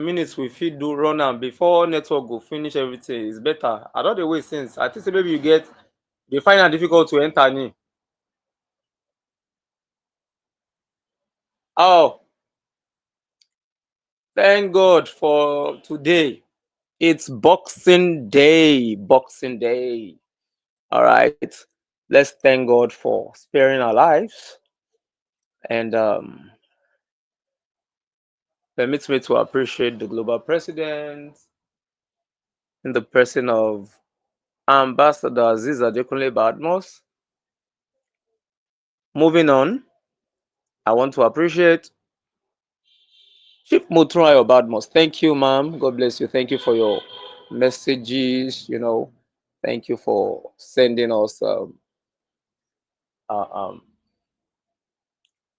minutes we fit do run am before network go finish everything. It's better. I don dey wait since. I think say maybe you find am difficult to enter ni. Oh, thank God for today. It's Boxing Day. Boxing Day. All right. Let's thank God for sparing our lives and permits me to appreciate the global president in the person of Ambassador Aziz Adekunle Badmos. Moving on, I want to appreciate Chief Mutrayo Badmos. Thank you, ma'am. God bless you. Thank you for your messages. Thank you for sending us uh, um,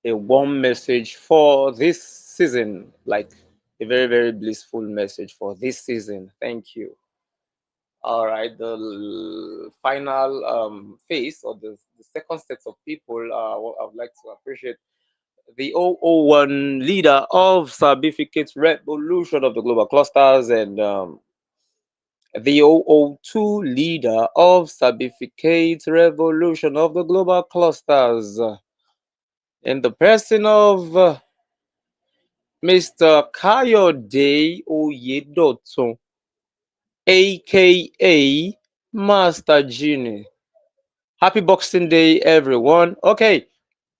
a warm message for this season, like a very, very blissful message for this season. Thank you. All right, the final phase or the second set of people, I would like to appreciate the 001 leader of Sabificate Revolution of the Global Clusters and the 002 leader of Sabificate Revolution of the Global Clusters in the person of Mr. Kayode Oyedotun, aka Master Genie. Happy Boxing Day, everyone. Okay,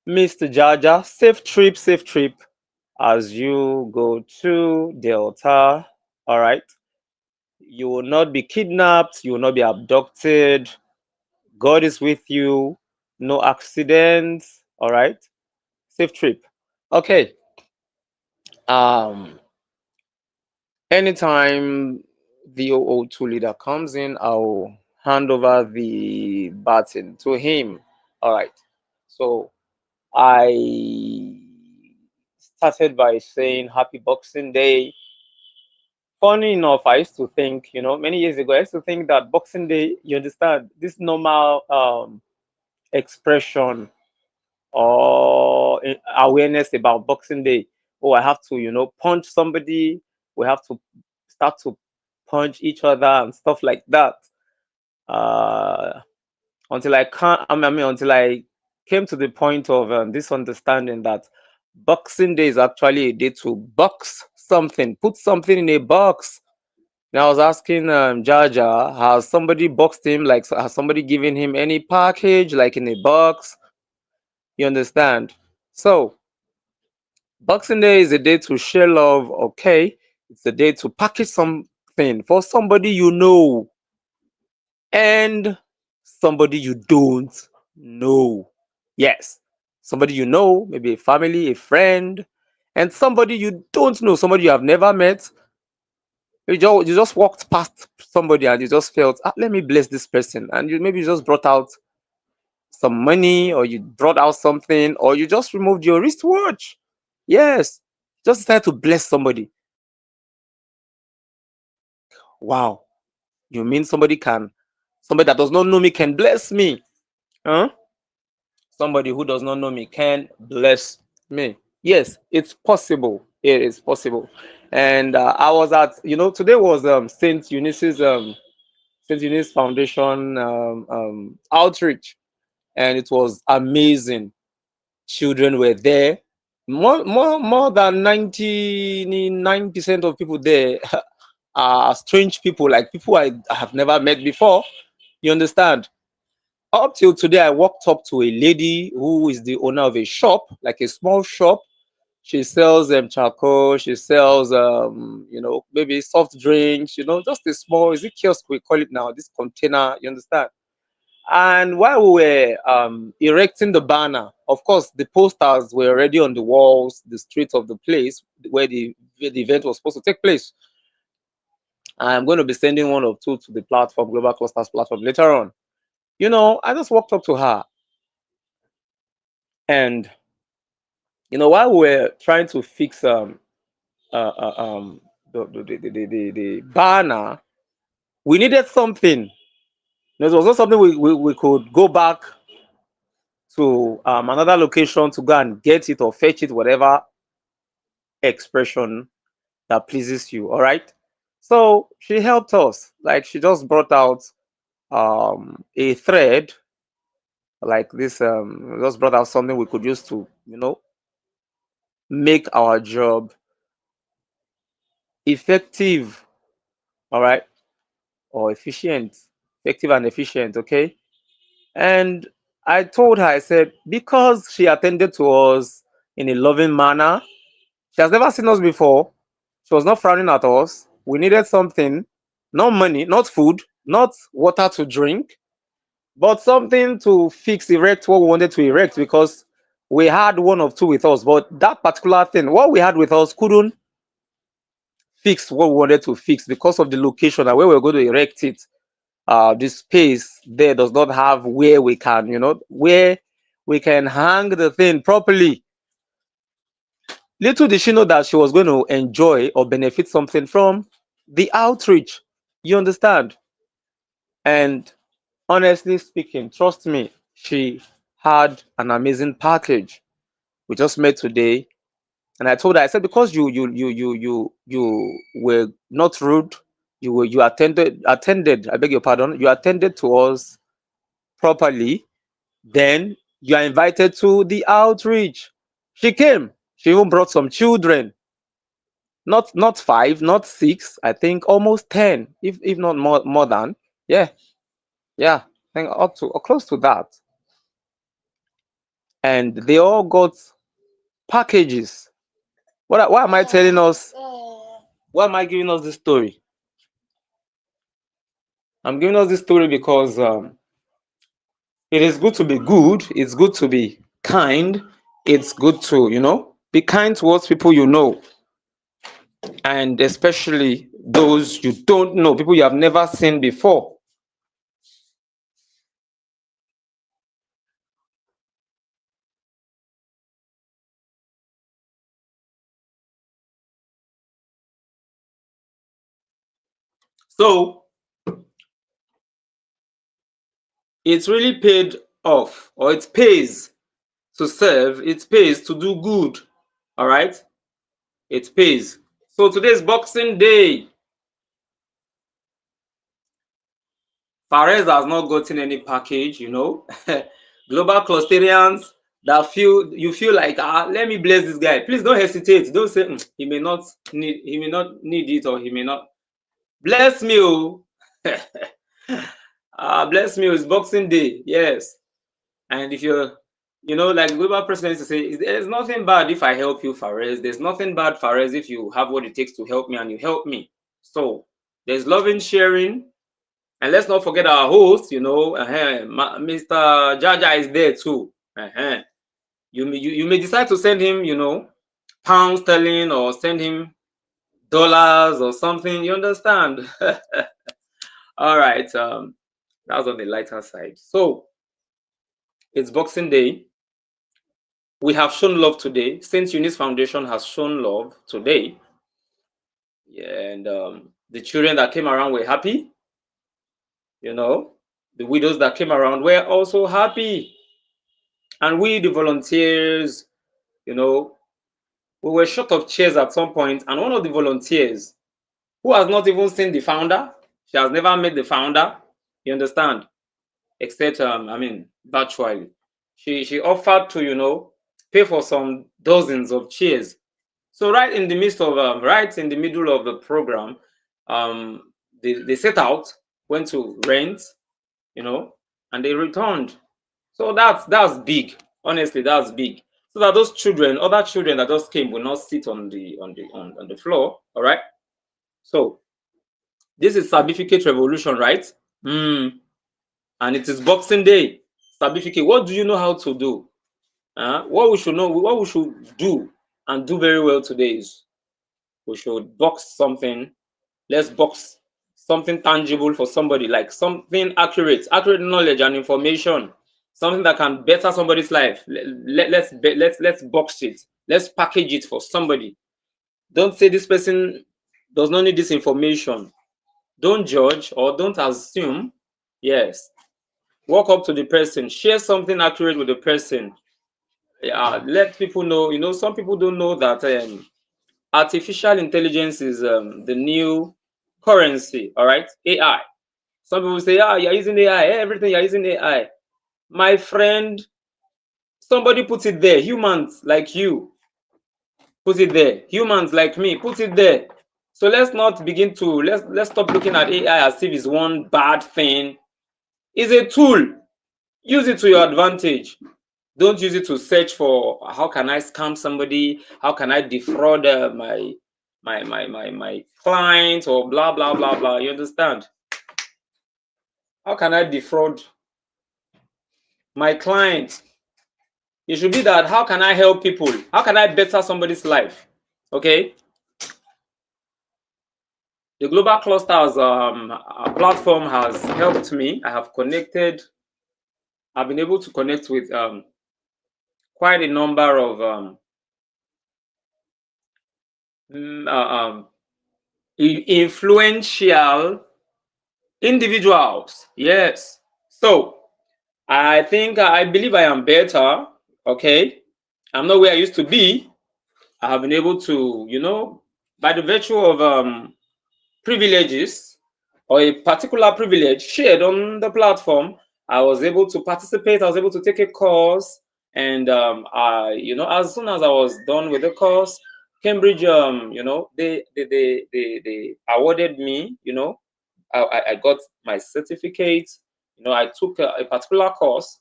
Mr. Jaja, safe trip as you go to Delta. All right. You will not be kidnapped, you will not be abducted. God is with you. No accidents. All right. Safe trip. Okay. Um, Anytime the 002 leader comes in, I'll hand over the baton to him. All right. So I started by saying Happy Boxing Day. Funny enough, I used to think, many years ago, I used to think that Boxing Day, you understand, this normal expression or awareness about Boxing Day. Oh, I have to, punch somebody. We have to start to punch each other and stuff like that. Uh, until I can't, until I came to the point of this understanding that Boxing Day is actually a day to box something, put something in a box. And I was asking Jaja, has somebody boxed him? Like, has somebody given him any package, like in a box? You understand? So, Boxing Day is a day to share love, okay? It's a day to package something for somebody you know and somebody you don't know. Yes, somebody you know, maybe a family, a friend, and somebody you don't know, somebody you have never met. You just walked past somebody and you just felt, let me bless this person. And you just brought out some money or you brought out something or you just removed your wristwatch. Yes, just decided to bless somebody. Wow, you mean somebody that does not know me can bless me? Huh? Somebody who does not know me can bless me. Yes, it's possible. It is possible. And I was at, today was Saint Eunice Foundation outreach, and it was amazing. Children were there. More than 99% of people there are strange people, like people I have never met before. You understand? Up till today, I walked up to a lady who is the owner of a shop, like a small shop. She sells charcoal. She sells maybe soft drinks. Just a small, is it kiosk we call it now? This container. You understand? And while we were erecting the banner, of course, the posters were already on the walls, the streets of the place where the event was supposed to take place. I'm going to be sending one or two to the platform, Global Clusters platform, later on. I just walked up to her, and while we were trying to fix the banner, we needed something. There was not something we could go back to another location to go and get it or fetch it, whatever expression that pleases you. All right. So she helped us. Like she just brought out a thread like this. Just brought out something we could use to make our job effective. All right, or efficient, effective and efficient. Okay. And I told her, I said, because she attended to us in a loving manner, she has never seen us before. She was not frowning at us. We needed something, not money, not food, not water to drink, but something to fix, erect what we wanted to erect because we had one or two with us. But that particular thing, what we had with us, couldn't fix what we wanted to fix because of the location and where we were going to erect it. The space there does not have where we can, where we can hang the thing properly. Little did she know that she was going to enjoy or benefit something from the outreach. You understand? And honestly speaking, trust me, she had an amazing package. We just met today, and I told her, I said, because you were not rude, you attended. I beg your pardon. You attended to us properly. Then you are invited to the outreach. She came. She even brought some children. Not five, not six. I think almost 10, if not more than. Yeah, yeah. I think up to or close to that. And they all got packages. Why am I telling us? Why am I giving us this story? I'm giving us this story because it is good to be good. It's good to be kind. It's good to be kind towards people you know, and especially those you don't know, people you have never seen before. So it's really paid off, or it pays to serve, it pays to do good. All right, it pays. So today's Boxing Day. Fares has not gotten any package. Global clusterians that feel like, let me bless this guy. Please don't hesitate. Don't say he may not need it, or he may not. Bless me, oh. Bless me, oh, it's Boxing Day. Yes. And if you're, like global president to say, there's nothing bad if I help you, Fares. There's nothing bad, Fares, if you have what it takes to help me and you help me. So there's loving sharing. And let's not forget our host, Mr. Jaja is there too. You may decide to send him, pounds sterling, or send him dollars or something. You understand? All right. That's on the lighter side. So it's Boxing Day. We have shown love today. Saint Eunice Foundation has shown love today. Yeah, and the children that came around were happy. The widows that came around were also happy. And we, the volunteers, we were short of chairs at some point, and one of the volunteers, who has not even seen the founder, she has never met the founder, you understand, except virtually. She offered to, pay for some dozens of chairs. So right in the middle of the program, they set out, went to rent, and they returned. So that's big. Honestly, that's big. So that those children, other children that just came, will not sit on the floor. All right. So this is Sabificate Revolution, right? And it is Boxing Day. Sabificate. What do you know how to do? What we should know, what we should do and do very well today is we should box something. Let's box something tangible for somebody, like something accurate knowledge and information, something that can better somebody's life. Let's box it. Let's package it for somebody. Don't say this person does not need this information. Don't judge or don't assume. Yes, walk up to the person, share something accurate with the person. Let people know. Some people don't know that artificial intelligence is the new currency. All right, AI. Some people say, ah, you're using AI, everything you're using AI. My friend, somebody put it there. Humans like you put it there. Humans like me put it there. So let's not begin to let's stop looking at AI as if it's one bad thing. It's a tool. Use it to your advantage. Don't use it to search for how can I scam somebody, how can I defraud my client, or blah blah blah blah. You understand? How can I defraud my client? It should be that how can I help people? How can I better somebody's life? Okay. The Global Clusters platform has helped me. I have connected. I've been able to connect with quite a number of influential individuals. Yes. So I believe I am better. Okay. I'm not where I used to be. I have been able to, by the virtue of privileges, or a particular privilege shared on the platform, I was able to participate. I was able to take a course, and as soon as I was done with the course, Cambridge, they awarded me. I got my certificate. I took a particular course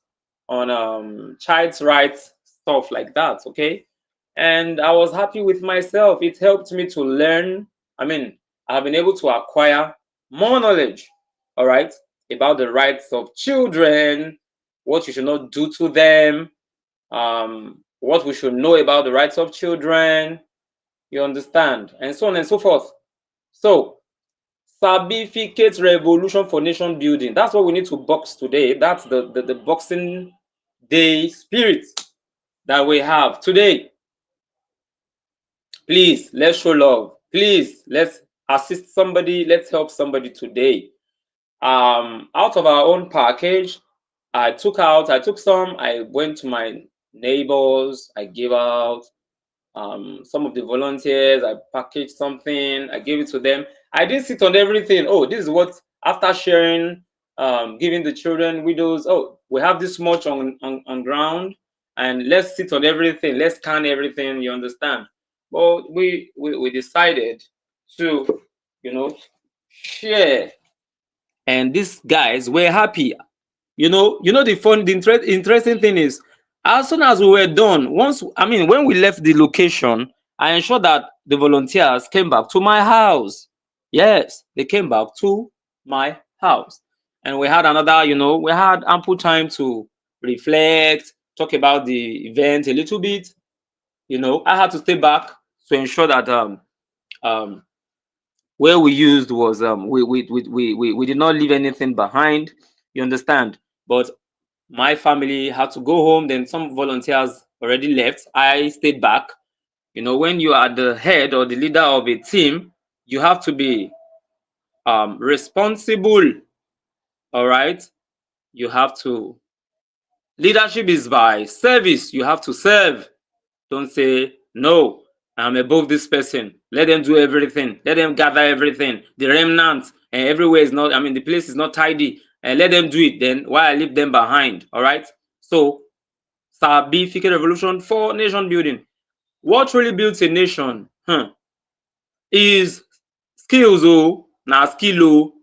on child's rights, stuff like that. Okay, and I was happy with myself. It helped me to learn. I mean, I've been able to acquire more knowledge, all right, about the rights of children, what you should not do to them, what we should know about the rights of children, you understand, and so on and so forth. So, Sabificate Revolution for nation building. That's what we need to box today. That's the Boxing Day spirit that we have today. Please, let's show love. Please, let's assist somebody. Let's help somebody today. Out of our own package, I took some. I went to my neighbors. I gave out some of the volunteers. I packaged something. I gave it to them. I didn't sit on everything. Oh, this is what, after sharing, giving the children, widows. Oh, we have this much on ground, and let's sit on everything. Let's scan everything. You understand? But we decided to, share, and these guys were happy. The interesting thing is, as soon as we were done, when we left the location, I ensured that the volunteers came back to my house. Yes, they came back to my house, and we had ample time to reflect, talk about the event a little bit. I had to stay back to ensure that um where we used was we did not leave anything behind. You understand? But my family had to go home. Then some volunteers already left. I stayed back. When you are the head or the leader of a team, you have to be responsible. All right. You have to. Leadership is by service. You have to serve. Don't say, no, I'm above this person. Let them do everything. Let them gather everything. The remnants, and everywhere is not, the place is not tidy. And let them do it. Then why I leave them behind? All right. So, Sabificate Revolution for nation building. What really builds a nation is skills. Oh, now skill. Oh,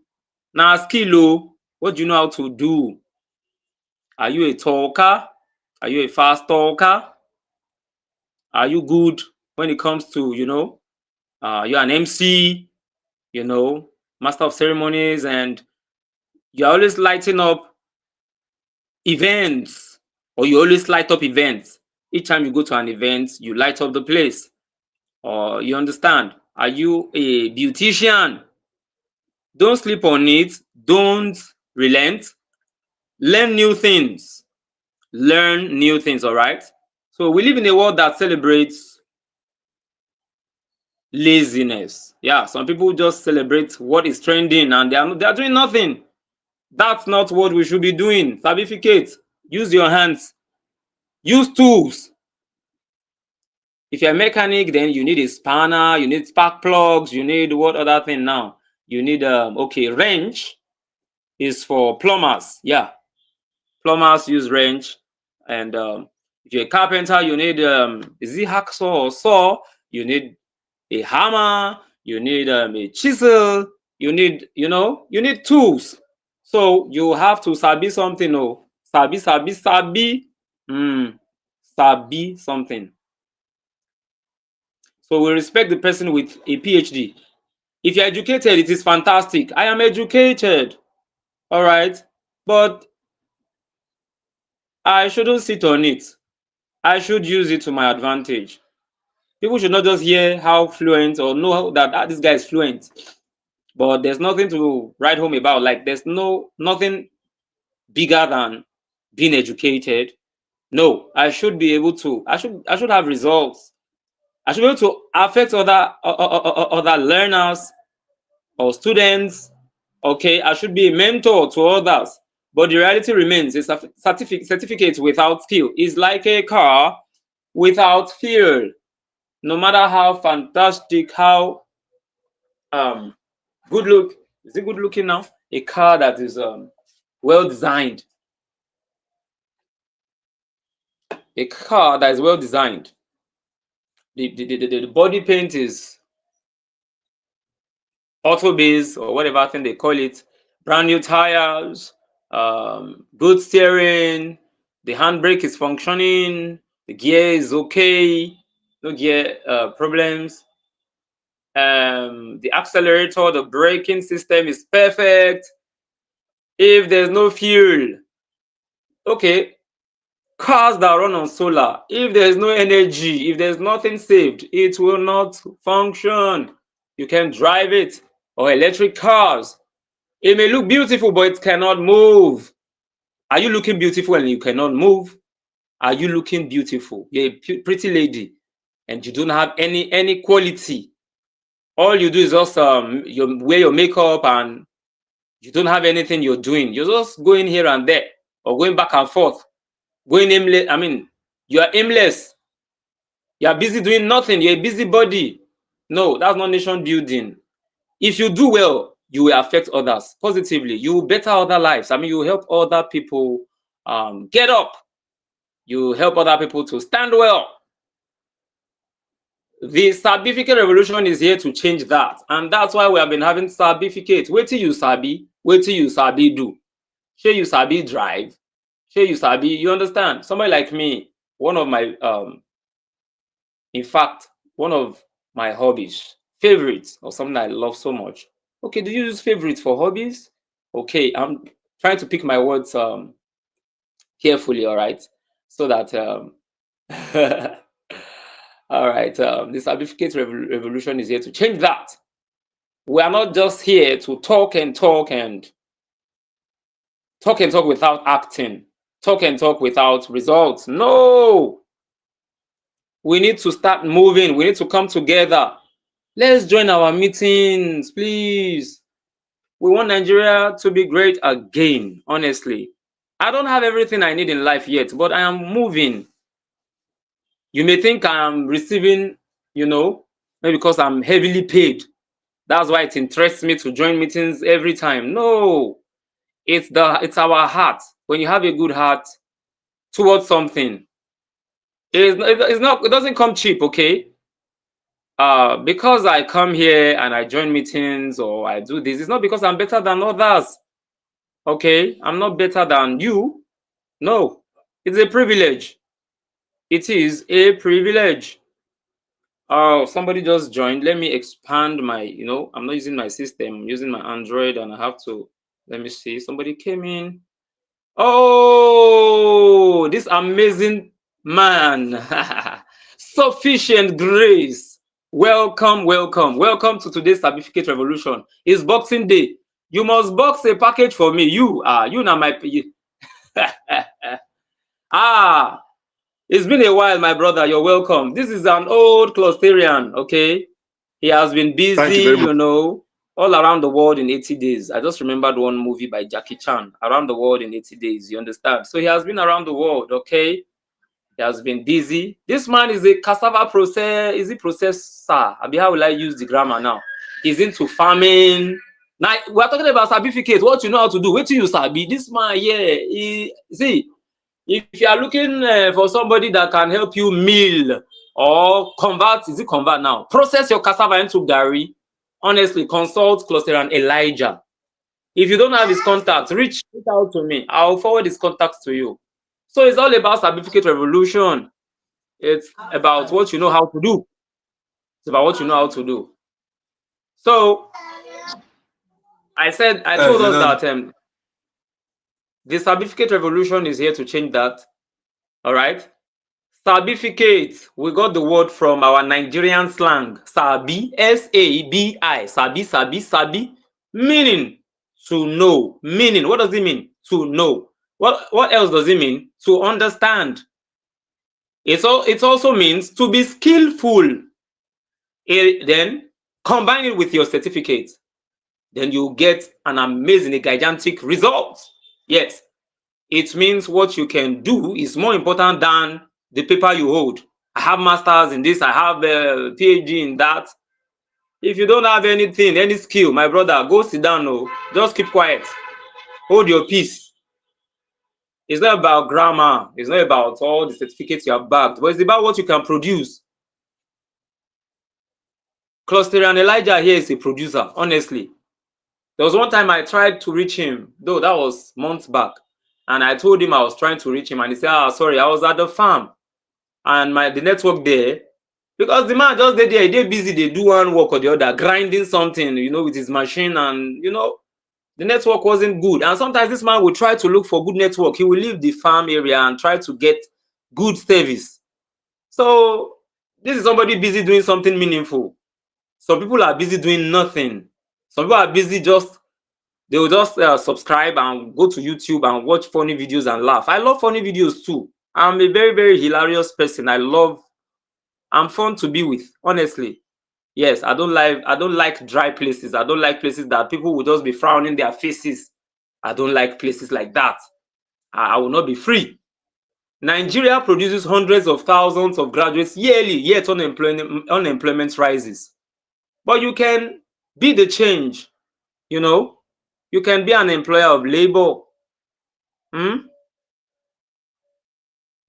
now skill. Oh, what do you know how to do? Are you a talker? Are you a fast talker? Are you good when it comes to, you're an MC, master of ceremonies, and you're always lighting up events, or you always light up events. Each time you go to an event, you light up the place. Or you understand? Are you a beautician? Don't sleep on it. Don't relent. Learn new things. Learn new things, all right? So we live in a world that celebrates laziness. Yeah, some people just celebrate what is trending, and they are doing nothing. That's not what we should be doing. Sabificate. Use your hands. Use tools. If you're a mechanic, then you need a spanner, you need spark plugs, you need what other thing now? You need okay, wrench is for plumbers. Yeah, plumbers use wrench. And if you're a carpenter, you need is it hacksaw or saw? You need a hammer, you need a chisel, you need, you need tools. So you have to sabi something. Oh, sabi, sabi something. So we respect the person with a PhD. If you're educated, it is fantastic. I am educated, all right, but I shouldn't sit on it. I should use it to my advantage. People should not just hear how fluent or know that this guy is fluent, but there's nothing to write home about. Like there's nothing bigger than being educated. No, I should be able to. I should have results. I should be able to affect other learners or students. Okay, I should be a mentor to others. But the reality remains: a certificate without skill is like a car without fuel. No matter how fantastic, how good look, is it good looking now? A car that is well designed, a car that is well designed. The body paint is auto base or whatever thing they call it, brand new tires, good steering, the handbrake is functioning, the gear is okay, no gear problems. The accelerator, the braking system is perfect. If there's no fuel, okay, cars that run on solar, if there's no energy, if there's nothing saved, it will not function. You can drive it. Or electric cars, it may look beautiful, but it cannot move. Are you looking beautiful and you cannot move? Are you looking beautiful? You're a pretty lady and you don't have any quality. All you do is just you wear your makeup and you don't have anything you're doing. You're just going here and there or going back and forth, going aimless. I mean, you are aimless. You are busy doing nothing. You're a busybody. No, that's not nation building. If you do well, you will affect others positively. You will better other lives. I mean, you will help other people get up. You help other people to stand well. The Sabificate Revolution is here to change that. And that's why we have been having Sabificate. Wait till you sabi, wait till you sabi do. Shey you sabi drive, shey you sabi, you understand? Somebody like me, one of my, in fact, one of my hobbies, favorites, or something I love so much. Okay, do you use favorites for hobbies? Okay, I'm trying to pick my words carefully, all right? So that all right, the Sabificate Revolution is here to change that. We are not just here to talk and talk and talk and talk without acting, talk and talk without results. No, we need to start moving. We need to come together. Let's join our meetings, please. We want Nigeria to be great again, honestly. I don't have everything I need in life yet, but I am moving. You may think I'm receiving, maybe because I'm heavily paid. That's why it interests me to join meetings every time. No, it's our heart. When you have a good heart towards something, it doesn't come cheap, okay? Because I come here and I join meetings or I do this, it's not because I'm better than others. Okay, I'm not better than you. No, it's a privilege. It is a privilege. Oh, somebody just joined. Let me expand my, I'm not using my system, I'm using my Android and I have to, let me see. Somebody came in. Oh, this amazing man. Sufficient grace. Welcome, welcome, welcome to today's Sabificate Revolution. It's Boxing Day. You must box a package for me. You now my it's been a while, my brother. You're welcome. This is an old Closterian, okay? He has been busy, all around the world in 80 days. I just remembered one movie by Jackie Chan, Around the World in 80 Days, you understand? So he has been around the world, okay? He has been busy. This man is a cassava process. Is he processor? I mean, how will I use the grammar now? He's into farming. Now we're talking about Sabificate. What you know how to do? Wait till you sabi. This man here, see, if you are looking for somebody that can help you mill or convert, is it convert now? Process your cassava into gari. Honestly, consult Cluster and Elijah. If you don't have his contact, reach out to me. I'll forward his contacts to you. So it's all about Sabificate Revolution. It's about what you know how to do. It's about what you know how to do. So I told us that the Sabificate Revolution is here to change that. All right. Sabificate, we got the word from our Nigerian slang. Sabi, S-A-B-I. Sabi, sabi, sabi. Meaning to know. Meaning, what does it mean? To know. What else does it mean? To understand. It also means to be skillful. Then combine it with your certificate. Then you get an amazing, a gigantic result. Yes, it means what you can do is more important than the paper you hold. I have masters in this, I have a PhD in that. If you don't have anything, any skill, my brother, go sit down. No, just keep quiet. Hold your peace. It's not about grammar. It's not about all the certificates you have bagged, but it's about what you can produce. Cluster and Elijah here is a producer, honestly. There was one time I tried to reach him, though that was months back. And I told him I was trying to reach him, and he said, "Ah, sorry, I was at the farm." And the network there, because the man just there, he did busy, they do one work or the other, grinding something, with his machine, and the network wasn't good. And sometimes this man will try to look for good network. He will leave the farm area and try to get good service. So this is somebody busy doing something meaningful. Some people are busy doing nothing. Some people are busy they will just subscribe and go to YouTube and watch funny videos and laugh. I love funny videos too. I'm a very, very hilarious person. I'm fun to be with, honestly. Yes, I don't like dry places. I don't like places that people will just be frowning their faces. I don't like places like that. I will not be free. Nigeria produces hundreds of thousands of graduates yearly, yet unemployment rises. But you can be the change, You can be an employer of labor.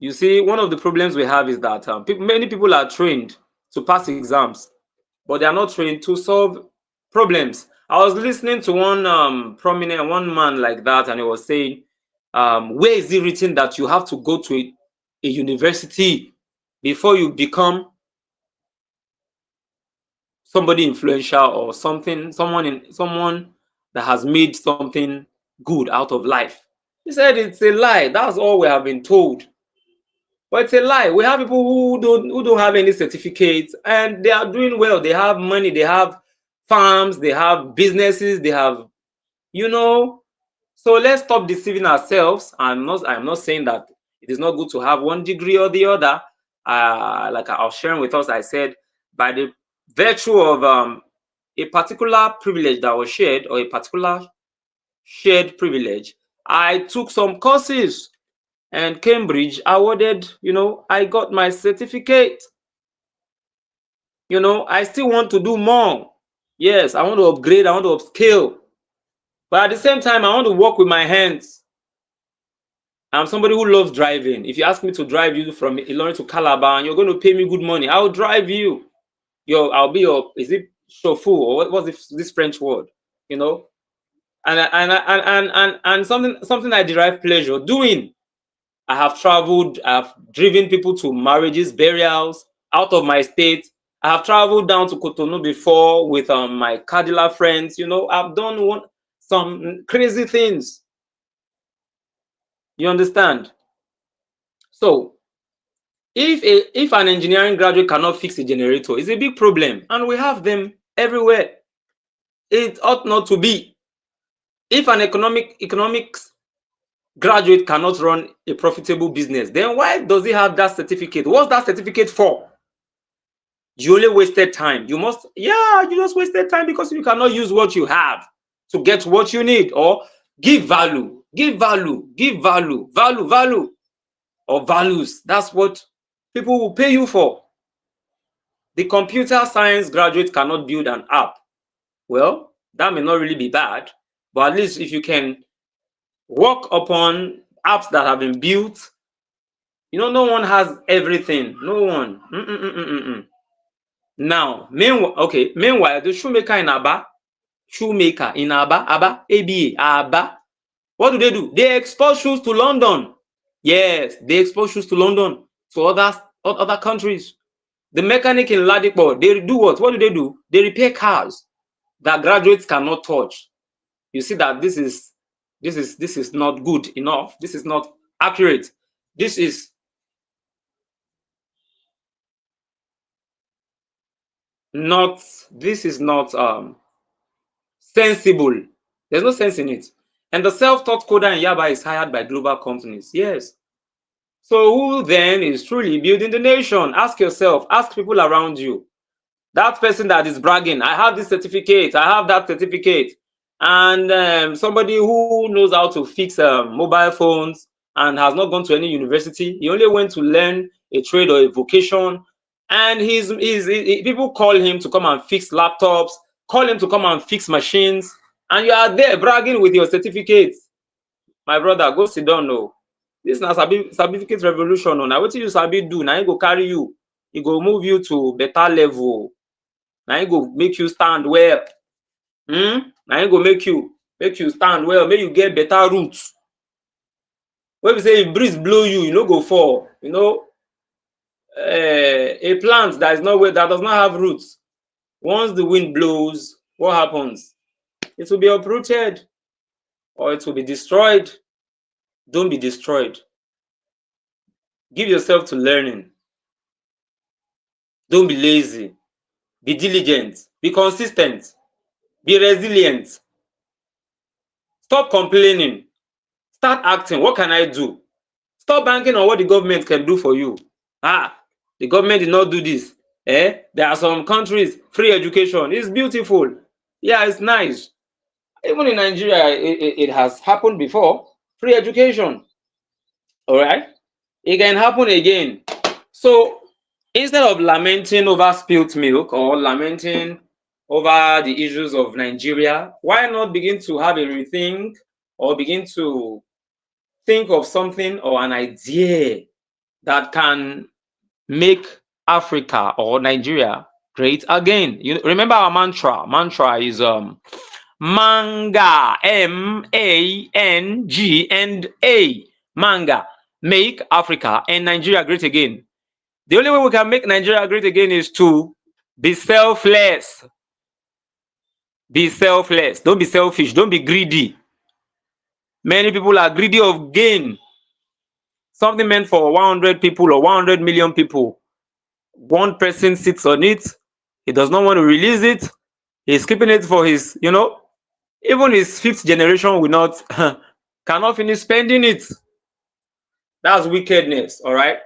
You see, one of the problems we have is that many people are trained to pass exams, but they are not trained to solve problems. I was listening to one one man like that, and he was saying, where is it written that you have to go to a university before you become somebody influential or someone that has made something good out of life? He said it's a lie. That's all we have been told. But it's a lie. We have people who don't have any certificates and they are doing well. They have money, they have farms, they have businesses, they have, So let's stop deceiving ourselves. I'm not saying that it is not good to have one degree or the other. Like I was sharing with us, I said by the virtue of a particular privilege that was shared, or a particular shared privilege, I took some courses, and Cambridge awarded, I got my certificate. I still want to do more. Yes, I want to upgrade, I want to upscale. But at the same time, I want to work with my hands. I'm somebody who loves driving. If you ask me to drive you from Ilorin to Calabar and you're going to pay me good money, I'll drive you. I'll be your, is it chauffeur, or what's this French word? And something I derive pleasure doing. I have traveled, I've driven people to marriages, burials, out of my state. I have traveled down to Cotonou before with my Cadillac friends. I've done some crazy things. You understand? So, if an engineering graduate cannot fix a generator, it's a big problem, and we have them everywhere. It ought not to be. If an economics graduate cannot run a profitable business, then why does he have that certificate? What's that certificate for? You only wasted time. You just wasted time because you cannot use what you have to get what you need, or give value. or values. That's what people will pay you for. The computer science graduate cannot build an app. Well, that may not really be bad, but at least if you can work upon apps that have been built, no one has everything. No one. Now, meanwhile, the shoemaker in Aba, Aba, what do? They export shoes to London. Yes, they export shoes to London, to other countries. The mechanic in Ladipo, they do what? What do? They repair cars that graduates cannot touch. You see that this is not good enough. This is not accurate. This is not sensible. There's no sense in it. And the self-taught coder in Yaba is hired by global companies. Yes. So who then is truly building the nation? Ask yourself, ask people around you. That person that is bragging, I have this certificate, I have that certificate. And somebody who knows how to fix mobile phones and has not gone to any university, he only went to learn a trade or a vocation. And people call him to come and fix laptops, call him to come and fix machines, and you are there bragging with your certificates. My brother, go sit down. No, this na Sabificate Revolution. Now wetin you sabi do, na him go carry you, he go move you to better level. Na him go make you stand well. Na him go make you stand well, make you get better roots. Wey be say if breeze blow you, you no go fall. A plant that does not have roots, once the wind blows, what happens? It will be uprooted or it will be destroyed. Don't be destroyed. Give yourself to learning. Don't be lazy. Be diligent. Be consistent. Be resilient. Stop complaining. Start acting. What can I do? Stop banking on what the government can do for you. The government did not do this. There are some countries, free education is beautiful. Yeah, it's nice. Even in Nigeria, it has happened before. Free education. All right? It can happen again. So instead of lamenting over spilt milk or lamenting over the issues of Nigeria, why not begin to have a rethink or begin to think of something or an idea that can make Africa or Nigeria great again? You remember our mantra. Mantra is manga, MANG and A. Manga. Make Africa and Nigeria great again. The only way we can make Nigeria great again is to be selfless. Be selfless. Don't be selfish. Don't be greedy. Many people are greedy of gain. Something meant for 100 people or 100 million people. One person sits on it. He does not want to release it. He's keeping it for his, even his fifth generation will not, cannot finish spending it. That's wickedness, all right?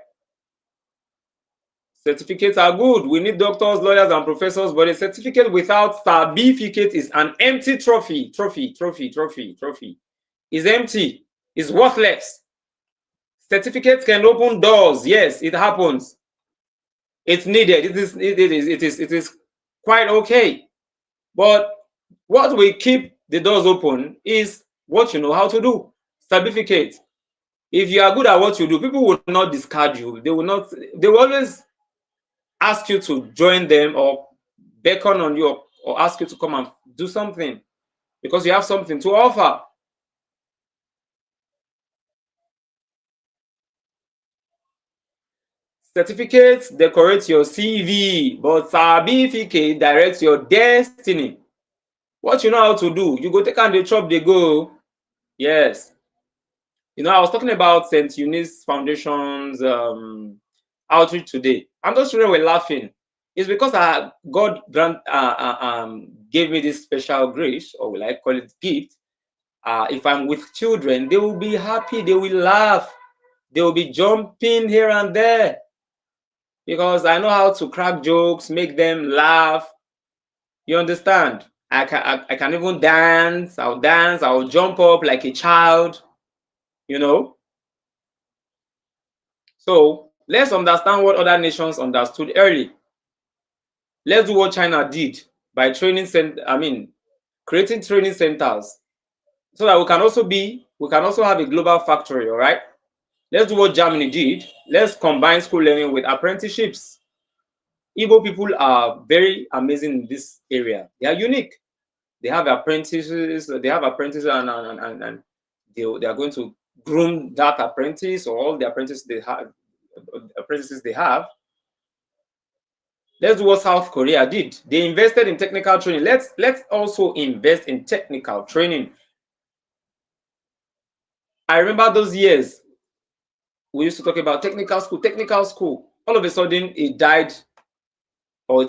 Certificates are good. We need doctors, lawyers, and professors, but a certificate without Sabificate is an empty trophy. Trophy. It's empty. It's worthless. Certificates can open doors. Yes, it happens. It's needed. It is quite okay. But what will keep the doors open is what you know how to do. Certificate. If you are good at what you do, people will not discard you. They will always ask you to join them or beckon on you or ask you to come and do something because you have something to offer. Certificates decorate your CV, but Sabificate directs your destiny. What you know how to do, you go take and the chop they go. Yes. I was talking about St. Eunice Foundation's outreach today, and those children were laughing. It's because God gave me this special grace, or will I call it gift. If I'm with children, they will be happy, they will laugh, they will be jumping here and there because I know how to crack jokes, make them laugh. You understand? I can even dance. I'll jump up like a child, you know. So let's understand what other nations understood early. Let's do what China did by creating training centers so that we can also have a global factory, all right? Let's do what Germany did. Let's combine school learning with apprenticeships. Igbo people are very amazing in this area. They are unique. They have apprentices, and they are going to groom that apprentice or all the apprentices they have. Let's do what South Korea did. They invested in technical training. Let's also invest in technical training. I remember those years we used to talk about technical school, technical school. All of a sudden it died, or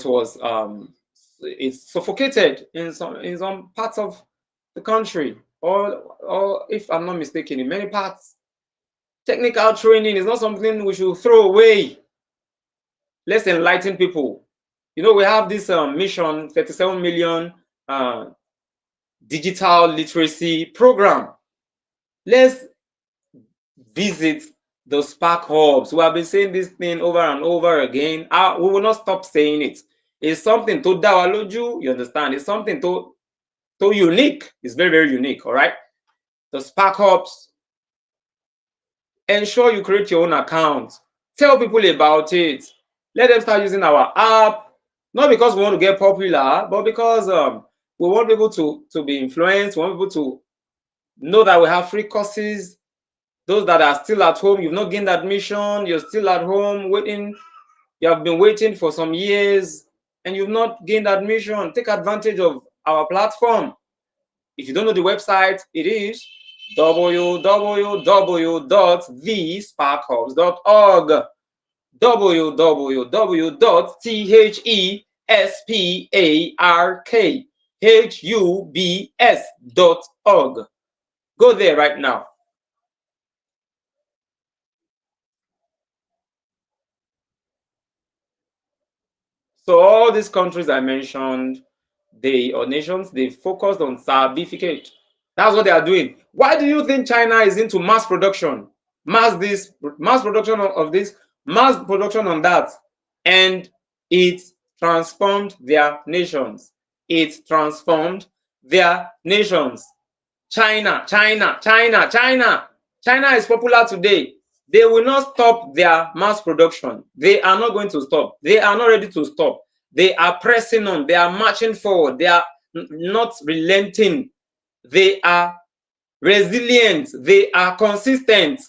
it's suffocated in some parts of the country, or if I'm not mistaken, in many parts. Technical training is not something we should throw away. Let's enlighten people. You know, we have this mission 37 million digital literacy program. Let's visit the spark hubs. We have been saying this thing over and over again. We will not stop saying it. It's something to dawaloju, you understand? It's something to unique. It's very, very unique, all right? The spark hubs. Ensure you create your own account. Tell people about it. Let them start using our app. Not because we want to get popular, but because we want people to be influenced. We want people to know that we have free courses. Those that are still at home, you've not gained admission, you're still at home waiting. You have been waiting for some years and you've not gained admission. Take advantage of our platform. If you don't know the website, it is www.thesparkhubs.org. www.thesparkhubs.org. Go there right now. So all these countries I mentioned, nations, they focused on Sabificate. That's what they are doing. Why do you think China is into mass production? Mass production of this, mass production on that. And it transformed their nations. It transformed their nations. China is popular today. They will not stop their mass production. They are not going to stop. They are not ready to stop. They are pressing on. They are marching forward. They are not relenting. They are resilient. They are consistent.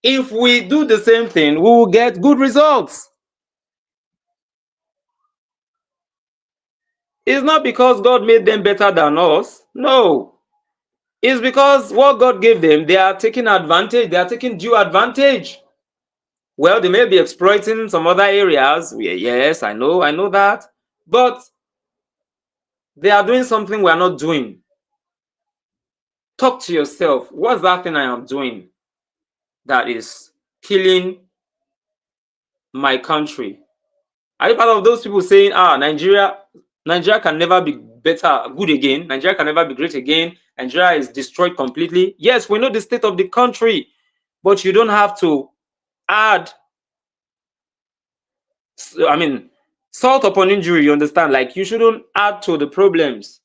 If we do the same thing, we will get good results. It's not because God made them better than us. No. It's because what God gave them, they are taking advantage. They are taking due advantage. Well, they may be exploiting some other areas. Yes, I know that. But they are doing something we are not doing. Talk to yourself. What's that thing I am doing that is killing my country? Are you part of those people saying, Nigeria can never be good again. Nigeria can never be great again. Nigeria is destroyed completely. Yes, we know the state of the country, but you don't have to add, salt upon injury, you understand? Like, you shouldn't add to the problems.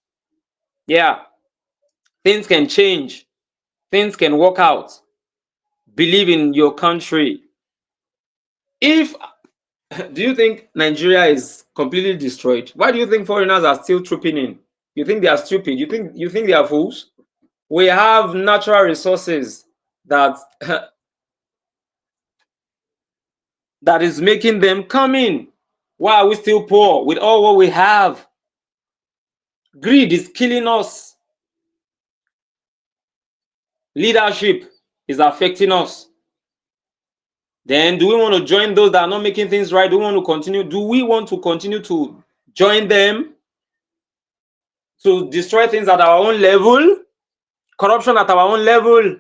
Yeah, things can change. Things can work out. Believe in your country. Do you think Nigeria is completely destroyed? Why do you think foreigners are still trooping in? You think they are stupid? You think they are fools? We have natural resources that that is making them come in. Why are we still poor with all what we have? Greed is killing us. Leadership is affecting us. Then do we want to join those that are not making things right? Do we want to continue to join them to destroy things at our own level? Corruption at our own level?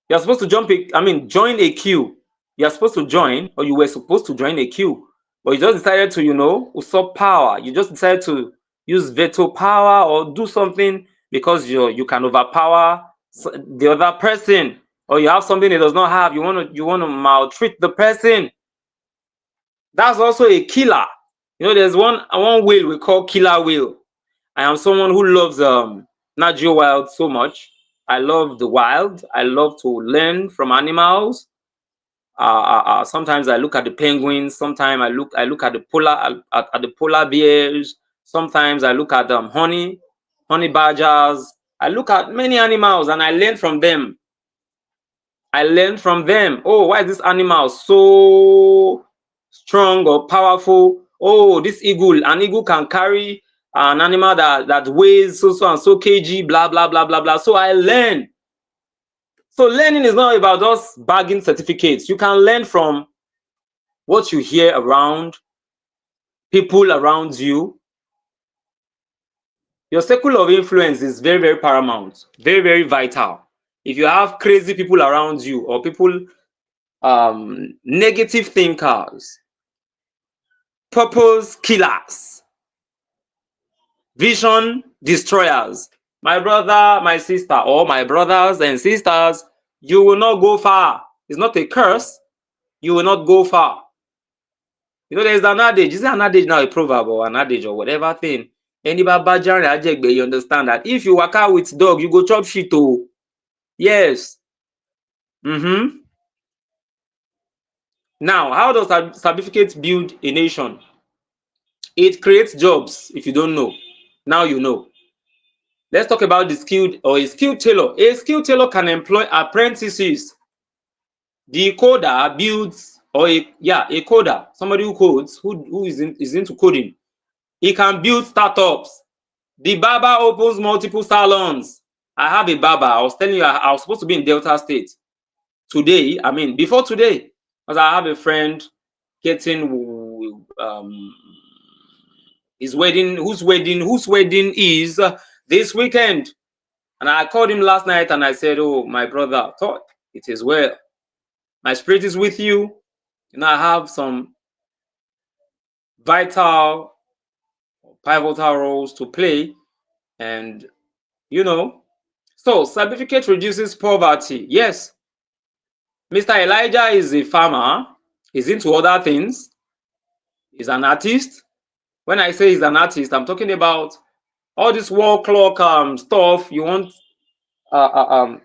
You're supposed to join a queue. You're supposed to join, or you were supposed to join a queue, but you just decided to, usurp power. You just decided to use veto power or do something because you can overpower the other person. or you have something it does not have, you want to maltreat the person. That's also a killer. There's one whale we call killer whale. I am someone who loves Nat Geo Wild so much. I love the wild. I love to learn from animals. Sometimes I look at the penguins. Sometimes I look at the polar bears. Sometimes I look at honey badgers. I look at many animals and I learn from them. Oh, why is this animal so strong or powerful? Oh, an eagle can carry an animal that weighs so and so kg, blah blah blah blah blah. So I learn. So learning is not about just bagging certificates. You can learn from what you hear around, people around you. Your circle of influence is very, very paramount, very, very vital. If you have crazy people around you or people, negative thinkers, purpose killers, vision destroyers, my brother, my sister, or my brothers and sisters, you will not go far. It's not a curse. You will not go far. There's an adage. Is it an adage now, a proverb or an adage or whatever thing? You understand that if you work out with dog, you go chop shit. Oh, yes. Now, how does Sabificate build a nation? It creates jobs. If you don't know, now you know. Let's talk about a skilled tailor. A skilled tailor can employ apprentices. The coder builds, a coder, somebody who codes, who is into coding. He can build startups. The barber opens multiple salons. I have a barber. I was telling you, I was supposed to be in Delta State today. Before today, because I have a friend getting his wedding, whose wedding is this weekend. And I called him last night and I said, oh, my brother, thought it is well. My spirit is with you. I have some pivotal roles to play. And, so Sabificate reduces poverty. Yes. Mr. Elijah is a farmer. He's into other things. He's an artist. When I say he's an artist, I'm talking about all this wall clock stuff. You want a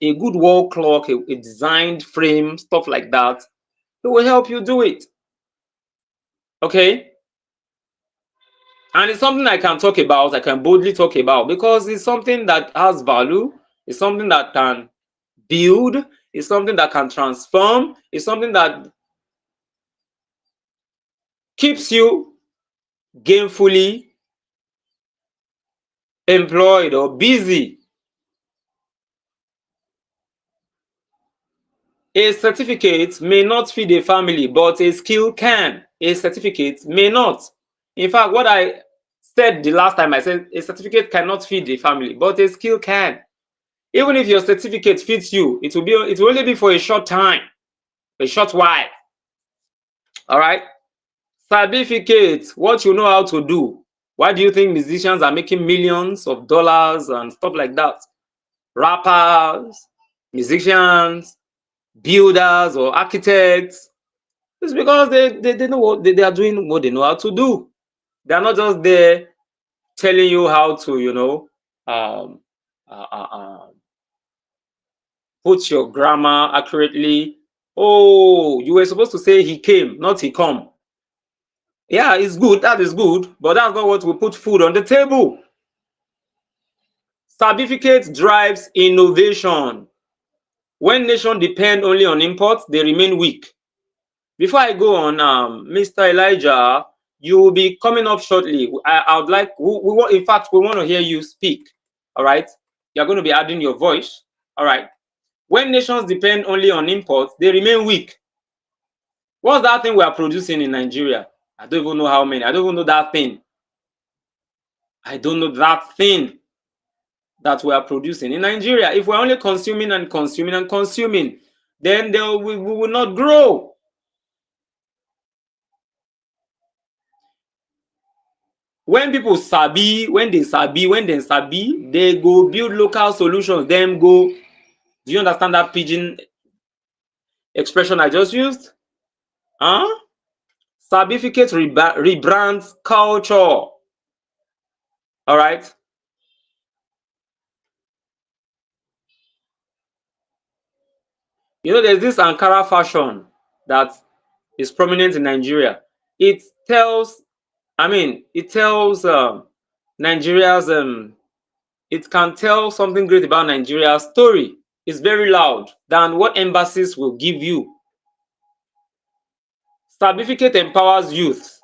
good wall clock, a designed frame, stuff like that. It will help you do it. Okay? And it's something I can talk about, I can boldly talk about, because it's something that has value, it's something that can build, it's something that can transform, it's something that keeps you gainfully employed or busy. A certificate may not feed a family, but a skill can. A certificate may not. In fact, what I said the last time, I said a certificate cannot feed a family, but a skill can. Even if your certificate fits you, it will only be for a short time, a short while. All right. Sabificate what you know how to do. Why do you think musicians are making millions of dollars and stuff like that? Rappers, musicians, builders or architects. It's because they know what they are doing, what they know how to do. They are not just there telling you how to, put your grammar accurately. Oh, you were supposed to say he came, not he come. Yeah, it's good. That is good. But that's not what will put food on the table. Sabificate drives innovation. When nations depend only on imports, they remain weak. Before I go on, Mr. Elijah, you will be coming up shortly. I would like, in fact, we want to hear you speak. All right. You're going to be adding your voice. All right. When nations depend only on imports, they remain weak. What's that thing we are producing in Nigeria? I don't even know how many. I don't even know that thing. I don't know that thing that we are producing in Nigeria. If we're only consuming and consuming and consuming, then we will not grow. When people sabi, they go build local solutions, them go Do you understand that pidgin expression I just used? Huh? Sabificate rebrands culture. All right. You know, there's this Ankara fashion that is prominent in Nigeria. It tells, it tells Nigeria's, it can tell something great about Nigeria's story. It's very loud than what embassies will give you. Sabificate empowers youth.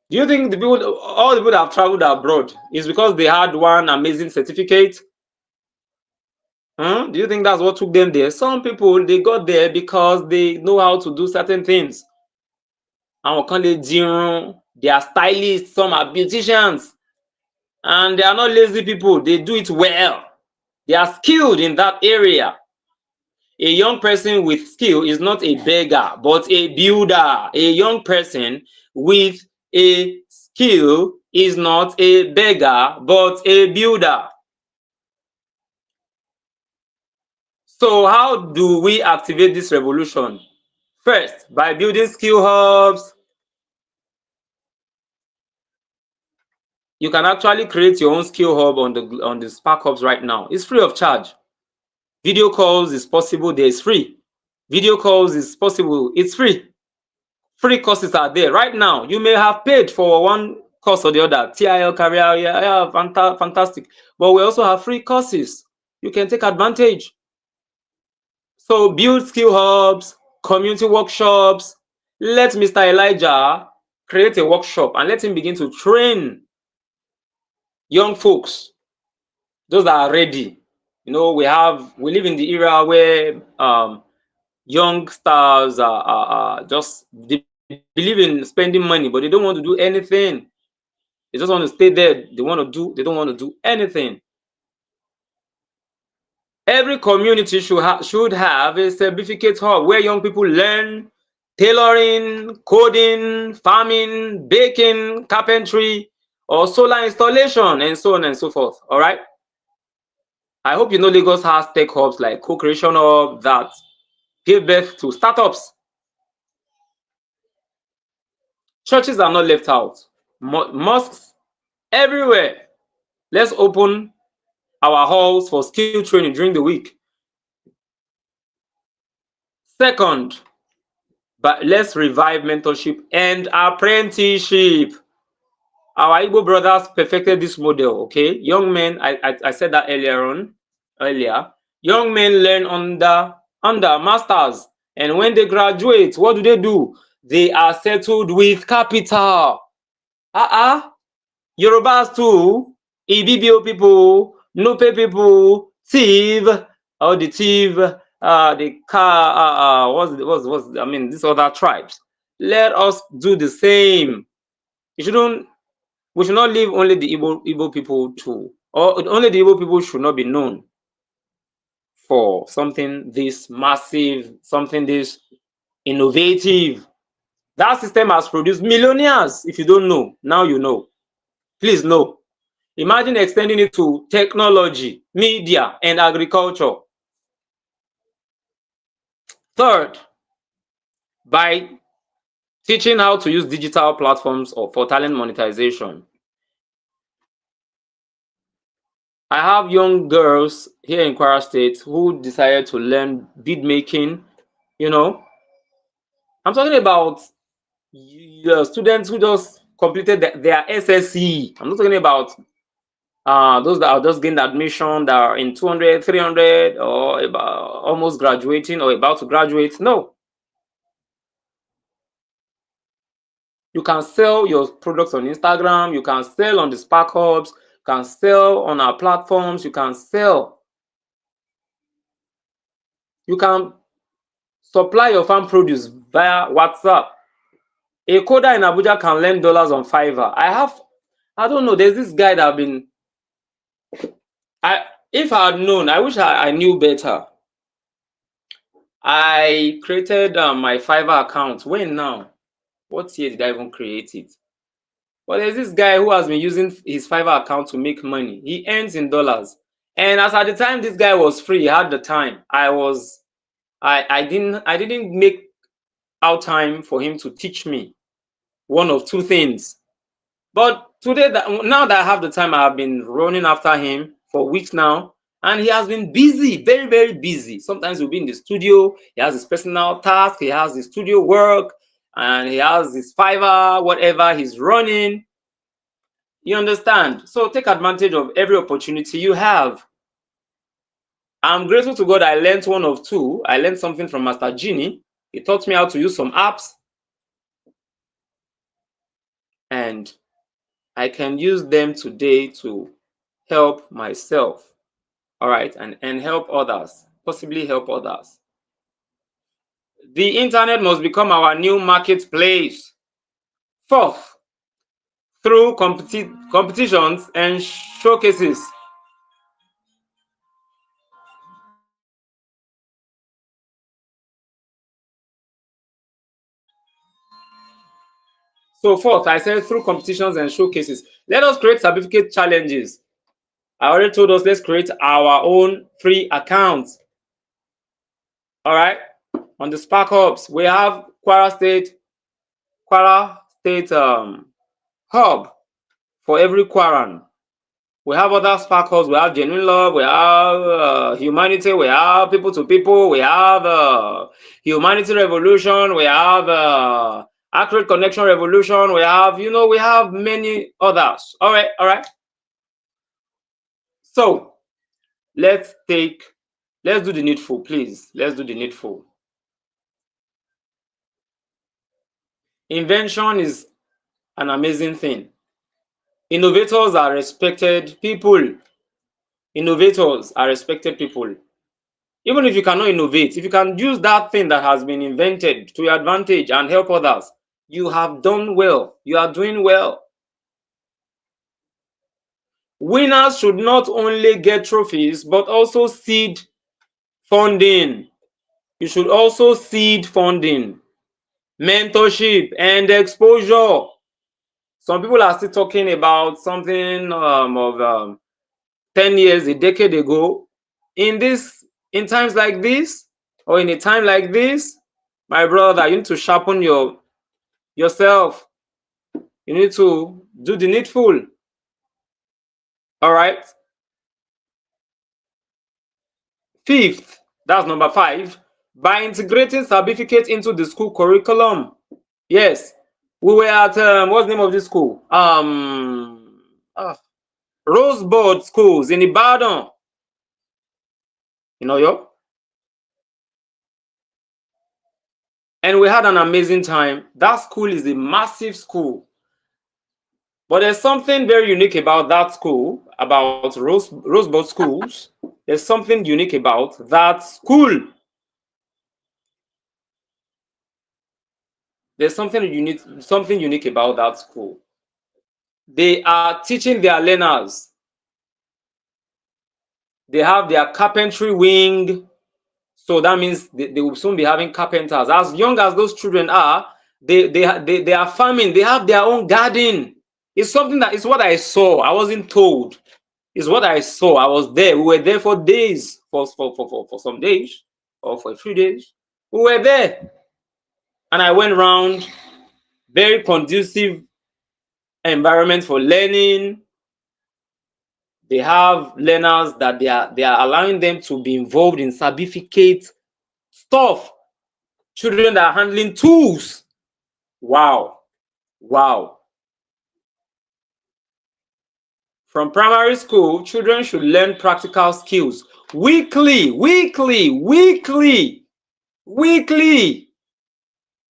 Do you think all the people that have traveled abroad is because they had one amazing certificate? Do you think that's what took them there? Some people, they got there because they know how to do certain things. Àwọn kan lè dirun, they are stylists, some are beauticians, and they are not lazy people. They do it well. They are skilled in that area. A young person with skill is not a beggar, but a builder. A young person with a skill is not a beggar, but a builder. So how do we activate this revolution? First, by building skill hubs. You can actually create your own skill hub on the Spark Hubs right now. It's free of charge. Video calls is possible. There is free. Video calls is possible. It's free. Free courses are there right now. You may have paid for one course or the other. TIL career, yeah, fantastic. But we also have free courses. You can take advantage. So build skill hubs, community workshops. Let Mr. Elijah create a workshop and let him begin to train young folks, those that are ready. You know, we live in the era where young stars are just, they believe in spending money, but they don't want to do anything. They just want to stay there. They don't want to do anything. Every community should have a certificate hub where young people learn tailoring, coding, farming, baking, carpentry, or solar installation, and so on and so forth. All right. I hope you know Lagos has tech hubs like Co-Creation Hub that give birth to startups. Churches are not left out. Mosques everywhere. Let's open our halls for skill training during the week. Second, but let's revive mentorship and apprenticeship. Our Igbo brothers perfected this model, okay? Young men, I said that earlier. Young men learn under masters, and when they graduate, what do? They are settled with capital. Yorubas too, Ibibio people, Nupe people, thief, or the thief, the car, these other tribes. Let us do the same. We should not leave only the Igbo people to, or only the Igbo people should not be known for something this massive, something this innovative. That system has produced millionaires. If you don't know, now you know. Please know. Imagine extending it to technology, media, and agriculture. Third, by teaching how to use digital platforms for talent monetization. I have young girls here in Kwara State who decided to learn bead making. You know, I'm talking about students who just completed their SSC. I'm not talking about those that are just gained admission that are in 200, 300, or about almost graduating or about to graduate. No. You can sell your products on Instagram. You can sell on the Spark Hubs. You can sell on our platforms. You can sell. You can supply your farm produce via WhatsApp. A coder in Abuja can lend dollars on Fiverr. I don't know, there's this guy that if I had known, I wish I knew better. I created my Fiverr account. When now? What year did I even create it? But there's this guy who has been using his Fiverr account to make money. He earns in dollars. And as at the time this guy was free, he had the time. I didn't make out time for him to teach me one of two things. But today, now that I have the time, I have been running after him for weeks now, and he has been busy, very, very busy. Sometimes he'll be in the studio, he has his personal task, he has his studio work, and he has his Fiverr, whatever he's running. You understand? So take advantage of every opportunity you have. I'm grateful to God I learned one of two. I learned something from Master Genie. He taught me how to use some apps, and I can use them today to help myself. All right, and help others, possibly help others. The internet must become our new marketplace. Fourth, through competitions and showcases. So fourth, I said through competitions and showcases. Let us create certificate challenges. I already told us, let's create our own free accounts. All right, on the Spark Hubs, we have Kwara State hub for every Kwaran. We have other sparkles. We have genuine love. We have humanity. We have people to people. We have humanity revolution. We have accurate connection revolution. We have, we have many others. All right, all right. So let's do the needful, please. Let's do the needful. Invention is an amazing thing. Innovators are respected people. Innovators are respected people. Even if you cannot innovate, if you can use that thing that has been invented to your advantage and help others, you have done well. You are doing well. Winners should not only get trophies, but also seed funding. You should also seed funding, mentorship, and exposure. Some people are still talking about something of 10 years, a decade ago. In times like this, or in a time like this, my brother, you need to sharpen yourself. You need to do the needful. All right. Fifth, that's number 5, by integrating Sabificate into the school curriculum. Yes, we were at what's the name of this school? Rosebud schools in Ibadan. Yo. And we had an amazing time. That school is a massive school. But there's something very unique about that school, about Rosebud schools. There's something unique about that school. There's something unique about that school. They are teaching their learners. They have their carpentry wing. So that means they will soon be having carpenters. As young as those children are, they are farming. They have their own garden. It's something that is what I saw. I wasn't told. It's what I saw. I was there. We were there for days, for some days, or for a few days. We were there. And I went around, very conducive environment for learning. They have learners that they are allowing them to be involved in Sabificate stuff. Children that are handling tools. Wow. Wow. From primary school, children should learn practical skills weekly.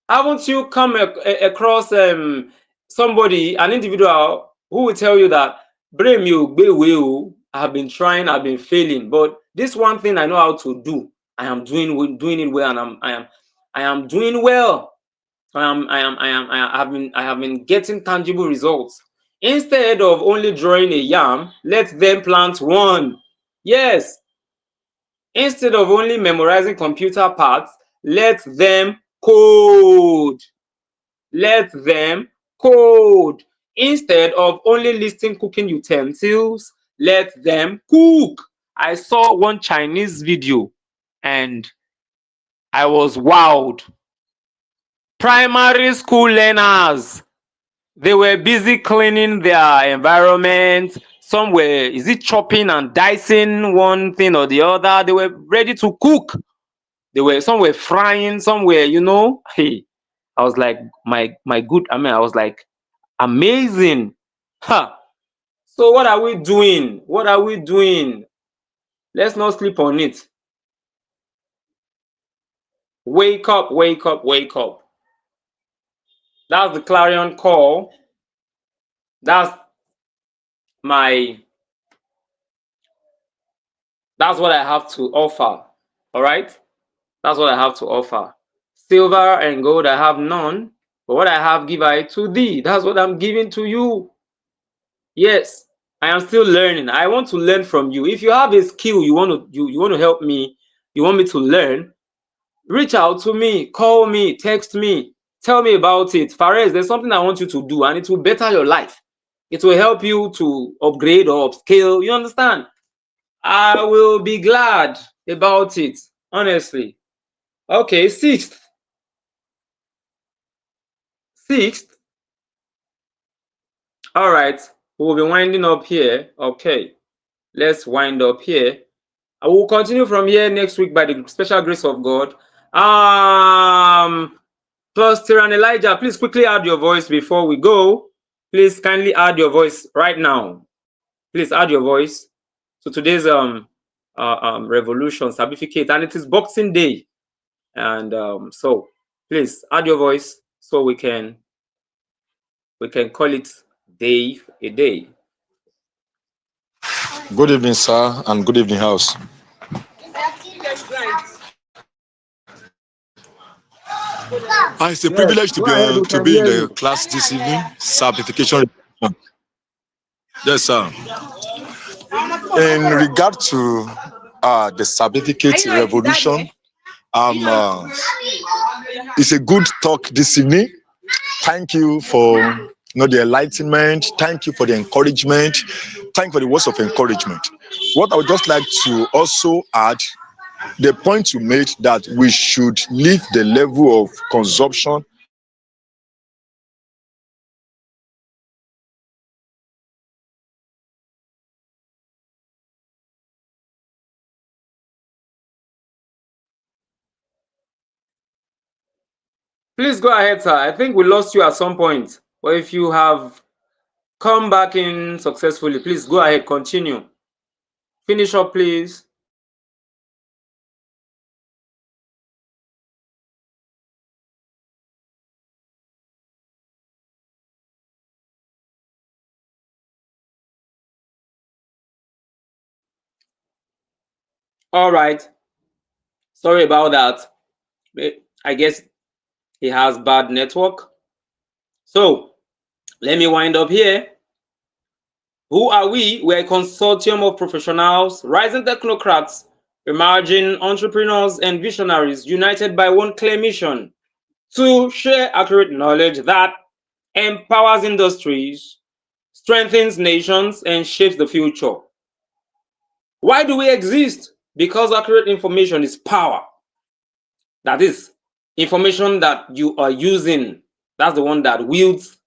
Haven't you come across somebody, an individual, who will tell you that brain you will, I have been trying, I've been failing, but this one thing I know how to do, I am doing it well, and I am doing well. I have been getting tangible results. Instead of only drawing a yam, let them plant one. Yes. Instead of only memorizing computer parts, let them code. Let them code. Instead of only listing cooking utensils, let them cook. I saw one Chinese video and I was wowed. Primary school learners, they were busy cleaning their environment. Some were, is it chopping and dicing one thing or the other? They were ready to cook. Some were frying, some were, hey, I was like, I was like, amazing. Huh. So what are we doing? What are we doing? Let's not sleep on it. Wake up, wake up, wake up. That's the clarion call. That's my that's what I have to offer. All right? That's what I have to offer. Silver and gold I have none, but what I have give I to thee. That's what I'm giving to you. Yes, I am still learning. I want to learn from you. If you have a skill you want to help me, you want me to learn, reach out to me, call me, text me, tell me about it. Fares, there's something I want you to do and it will better your life. It will help you to upgrade or upscale. You understand? I will be glad about it, honestly. Okay, sixth. All right, we'll be winding up here. Okay, let's wind up here. I will continue from here next week by the special grace of God. Plus Tyrann Elijah, please quickly add your voice before we go. Please kindly add your voice right now. Please add your voice to today's revolution Sabificate, and it is Boxing Day, and so please add your voice so we can call it day a day. Good evening, sir, and good evening, house. It's a Yes, privilege go ahead, we to can be in hear the you. class this evening. Sabification Revolution. Yes, sir. In regard to the Sabificate Revolution, it's a good talk this evening. Thank you for the enlightenment. Thank you for the encouragement. Thank you for the words of encouragement. What I would just like to also add, the point you made that we should leave the level of consumption Please go ahead, sir. I think we lost you at some point, but if you have come back in successfully, please go ahead, continue. Finish up, please. All right. Sorry about that. I guess he has bad network. So let me wind up here. Who are we? We're a consortium of professionals, rising technocrats, emerging entrepreneurs, and visionaries united by one clear mission: to share accurate knowledge that empowers industries, strengthens nations, and shapes the future. Why do we exist? Because accurate information is power. That is, information that you are using, that's the one that wields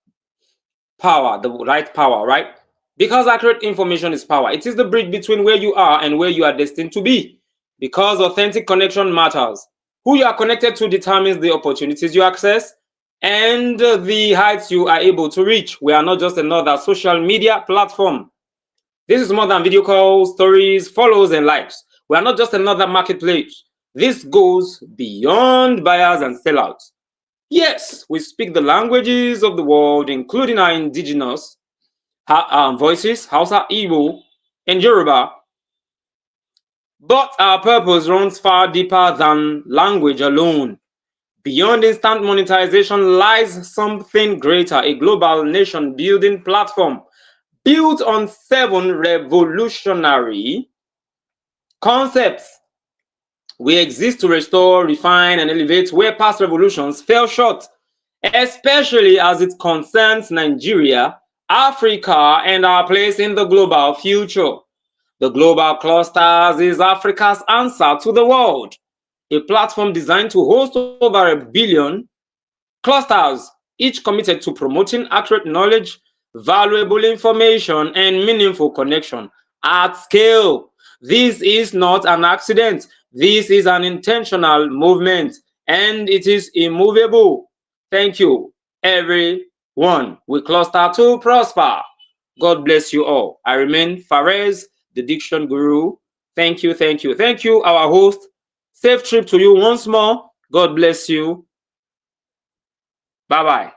power, the right power, right? Because accurate information is power. It is the bridge between where you are and where you are destined to be. Because authentic connection matters. Who you are connected to determines the opportunities you access and the heights you are able to reach. We are not just another social media platform. This is more than video calls, stories, follows, and likes. We are not just another marketplace. This goes beyond buyers and sellouts. Yes, we speak the languages of the world, including our indigenous voices, Hausa, Igbo, and Yoruba. But our purpose runs far deeper than language alone. Beyond instant monetization lies something greater, a global nation building platform built on 7 revolutionary concepts. We exist to restore, refine, and elevate where past revolutions fell short, especially as it concerns Nigeria, Africa, and our place in the global future. The Global Clusters is Africa's answer to the world, a platform designed to host over 1 billion clusters, each committed to promoting accurate knowledge, valuable information, and meaningful connection at scale. This is not an accident. This is an intentional movement, and it is immovable. Thank you, everyone. We cluster to prosper. God bless you all. I remain Fares, the Diction Guru. Thank you, thank you, thank you, our host. Safe trip to you once more. God bless you. Bye bye.